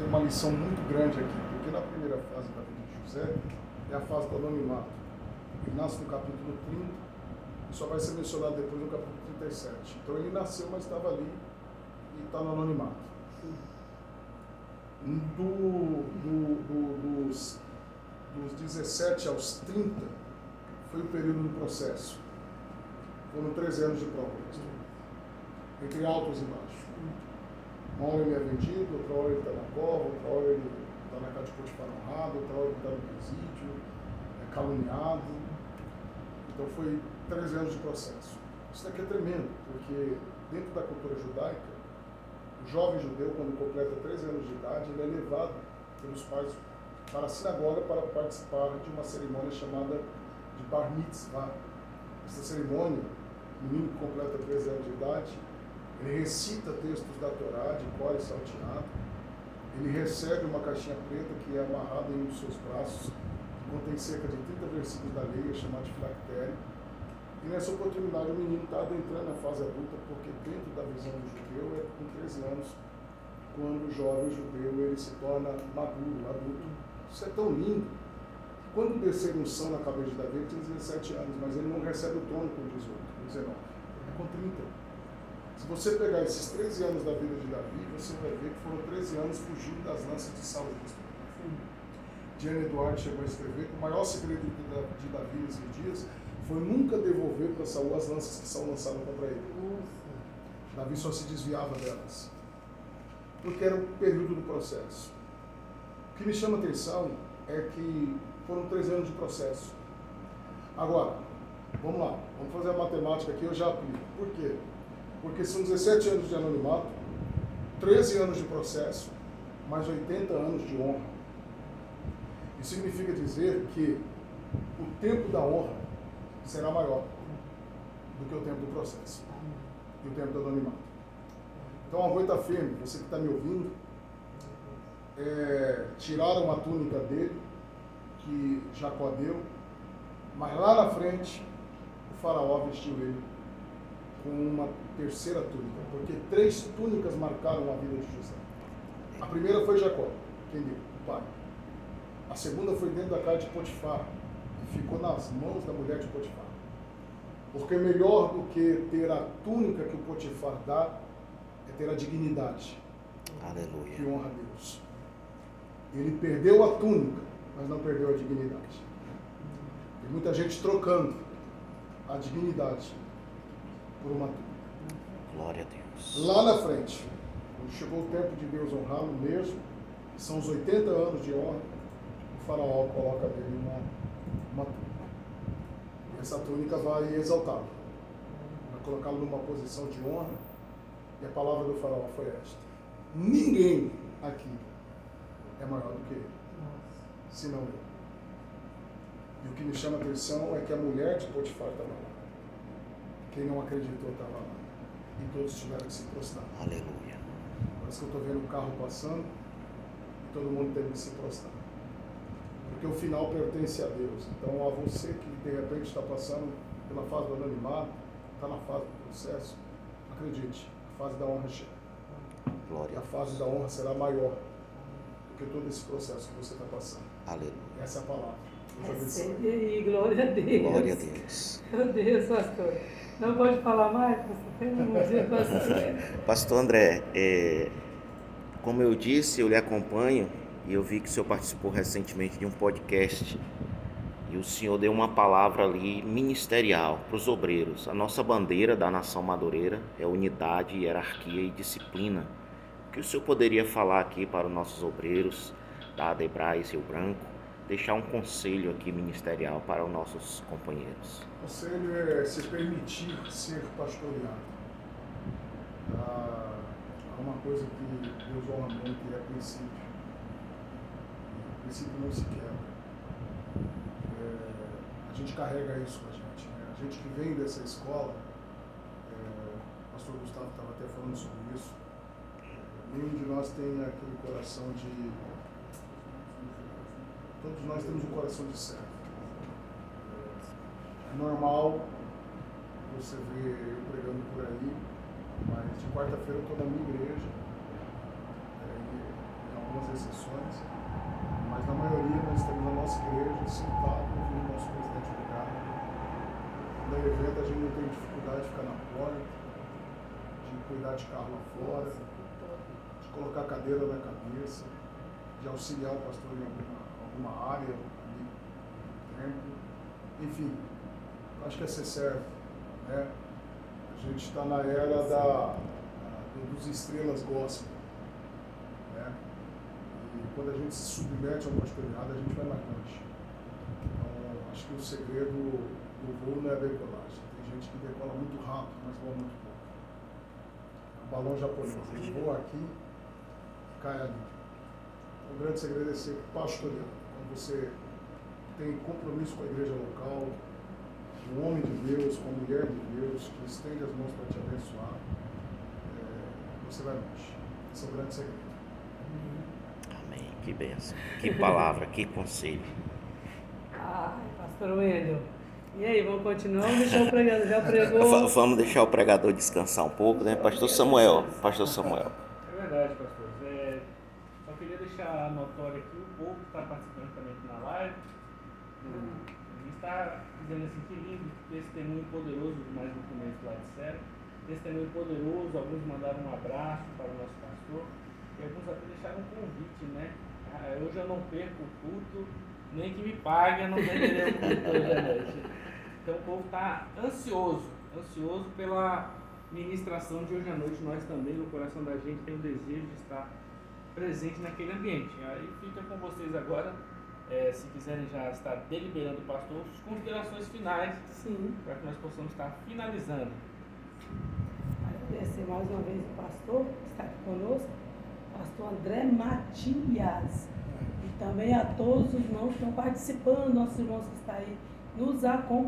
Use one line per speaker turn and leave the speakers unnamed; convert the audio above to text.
Tem uma lição muito grande aqui, porque na primeira fase da vida de José é a fase do anonimato. Ele nasce no capítulo 30 e só vai ser mencionado depois no capítulo 37. Então ele nasceu, mas estava ali e está no anonimato. Dos 17 aos 30 foi o período do processo. Foram 13 anos de prova, entre altos e baixos. Uma hora ele é vendido, outra hora ele está na cova, outra hora ele está na casa de Potifar honrado, outra hora ele está no presídio, é caluniado. Então foi 13 anos de processo. Isso daqui é tremendo, porque dentro da cultura judaica, o jovem judeu, quando completa 13 anos de idade, ele é levado pelos pais para a sinagoga para participar de uma cerimônia chamada de Bar Mitzvah. Essa cerimônia, o menino que completa 13 anos de idade, ele recita textos da Torá, de cor e salteado, ele recebe uma caixinha preta que é amarrada em um dos seus braços, que contém cerca de 30 versículos da lei, chamado de filactério. E nessa oportunidade o menino está adentrando na fase adulta, porque dentro da visão do judeu é com 13 anos, quando o jovem judeu ele se torna maduro, adulto. Isso é tão lindo. Quando descer um unção na cabeça de Davi, ele tem 17 anos, mas ele não recebe o trono com 18, com 19, é com 30. Se você pegar esses 13 anos da vida de Davi, você vai ver que foram 13 anos fugindo das lanças de Saul. Diana Eduardo chegou a escrever que o maior segredo de Davi nesses dias foi nunca devolver para Saul as lanças que Saul lançava contra ele. Davi só se desviava delas, porque era o período do processo. O que me chama a atenção é que foram 13 anos de processo. Agora, vamos lá, vamos fazer a matemática aqui, eu já aplico. Por quê? Porque são 17 anos de anonimato, 13 anos de processo, mais 80 anos de honra. Isso significa dizer que o tempo da honra será maior do que o tempo do processo e o tempo do anonimato. Então, aguenta firme, você que está me ouvindo, tiraram a túnica dele, que Jacó deu, mas lá na frente, o faraó vestiu ele com uma terceira túnica, porque 3 túnicas marcaram a vida de José. A primeira foi Jacó, quem deu? O pai. A segunda foi dentro da casa de Potifar, e ficou nas mãos da mulher de Potifar. Porque melhor do que ter a túnica que o Potifar dá, é ter a dignidade.
Aleluia.
Que honra a Deus. Ele perdeu a túnica, mas não perdeu a dignidade. Tem muita gente trocando a dignidade por uma túnica.
Glória a Deus.
Lá na frente, quando chegou o tempo de Deus honrá-lo mesmo, são os 80 anos de honra, o faraó coloca dele uma túnica. E essa túnica vai exaltá-lo, vai colocá-lo numa posição de honra, e a palavra do faraó foi esta: ninguém aqui é maior do que ele, senão eu. E o que me chama a atenção é que a mulher de Potifar estava lá. Quem não acreditou estava lá. E todos tiveram que se prostrar.
Aleluia.
Parece que eu estou vendo o carro passando e todo mundo teve que se prostrar. Porque o final pertence a Deus. Então, a você que de repente está passando pela fase do anonimato, está na fase do processo, acredite, a fase da honra chega.
Glória.
E a fase da honra será maior do que todo esse processo que você está passando.
Aleluia.
Essa é a palavra.
Recebe aí, glória a Deus.
Glória a Deus.
Meu Deus, pastor. Não pode falar mais, pastor? Pelo amor de Deus, pastor.
Pastor André, como eu disse, eu lhe acompanho e eu vi que o senhor participou recentemente de um podcast e o senhor deu uma palavra ali ministerial para os obreiros. A nossa bandeira da nação madureira é unidade, hierarquia e disciplina. O que o senhor poderia falar aqui para os nossos obreiros da Adebrais Rio Branco? Deixar um conselho aqui ministerial para os nossos companheiros.
O conselho é se permitir ser pastoreado. Há uma coisa que Deus honra muito e é princípio. O princípio não se quebra. A gente carrega isso com a gente. Né? A gente que vem dessa escola, o pastor Gustavo estava até falando sobre isso, nenhum de nós tem aquele coração de... Todos nós temos um coração de servo. É normal você ver eu pregando por aí, mas de quarta-feira eu estou na minha igreja, e algumas vezes exceções, mas na maioria nós estamos na nossa igreja sentado ouvindo o nosso presidente pregar. No evento a gente não tem dificuldade de ficar na porta, de cuidar de carro lá fora, de colocar cadeira na cabeça, de auxiliar o pastor em alguma área, ali, tempo. Enfim, acho que é ser servo, né? A gente está na era dos estrelas gospel, né? E quando a gente se submete ao pastoreado, a gente vai mais longe. Então, acho que o segredo do voo não é a decolagem. Tem gente que decola muito rápido, mas voa muito pouco. É um balão japonês, ele voa aqui e cai ali. O grande segredo é ser pastoreado. Quando você tem compromisso com a igreja local, um homem de Deus, uma mulher de Deus, que estende as mãos para te abençoar, você vai longe. Esse é o grande segredo.
Amém. Que bênção. Que palavra, que conselho.
Ai, pastor Wendel. E aí, vamos continuar ou deixar o pregador? Já pregou?
Vamos deixar o pregador descansar um pouco, né? Pastor Samuel. Pastor Samuel.
É verdade, pastor. Só queria deixar notório aqui o povo que está participando também aqui na live. A gente está dizendo assim, que lindo, testemunho poderoso, mais documentos lá disseram. Testemunho poderoso, alguns mandaram um abraço para o nosso pastor e alguns até deixaram um convite, né? Hoje eu não perco o culto, nem que me pague, eu não perderei o culto hoje à noite. Então o povo está ansioso pela ministração de hoje à noite. Nós também, no coração da gente, tem o desejo de estar presente naquele ambiente. Aí fica com vocês agora, se quiserem já estar deliberando o pastor, as considerações finais, para que nós possamos estar finalizando.
Agradecer mais uma vez o pastor que está aqui conosco, pastor André Matias, e também a todos os irmãos que estão participando, nossos irmãos que estão aí nos acompanhando.